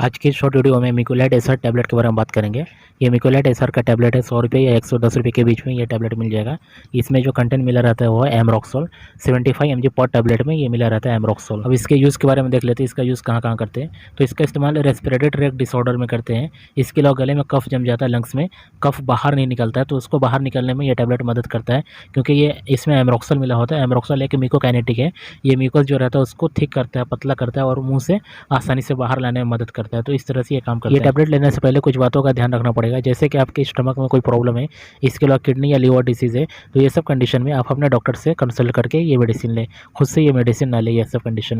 आज की short video में मिकोलाइट एसआर टैबलेट के बारे में बात करेंगे। ये मिकोलाइट एसआर का टैबलेट है, 100 रुपये या 110 रुपये के बीच में ये टैबलेट मिल जाएगा। इसमें जो कंटेंट मिला रहता है वो है एमरॉक्सोल। 75 mg पर टैबलेट में ये मिला रहता है एमरॉक्सोल। अब इसके यूज़ के बारे में देख लेते हैं, इसका यूज़ कहाँ कहाँ करते हैं। तो इसका इस्तेमाल रेस्पिरेटरी ट्रैक्ट डिसऑर्डर में करते हैं। इसके अलावा गले में कफ जम जाता है, लंग्स में कफ बाहर नहीं निकलता है, तो उसको बाहर निकलने में ये टैबलेट मदद करता है, क्योंकि ये इसमें एमरॉक्सोल मिला होता है। एमरॉक्सोल एक मिकोकाइनेटिक है। ये म्यूकस जो रहता है उसको थिक करता है, पतला करता है और मुंह से आसानी से बाहर लाने में मदद करता है। तो इस तरह से ये काम करता है। ये टैबलेट लेने से पहले कुछ बातों का ध्यान रखना पड़ेगा, जैसे कि आपके स्टमक में कोई प्रॉब्लम है, इसके अलावा किडनी या लीवर डिसीज़ है, तो ये सब कंडीशन में आप अपने डॉक्टर से कंसल्ट करके ये मेडिसिन लें। खुद से ये मेडिसिन ना लें ये सब कंडीशन में।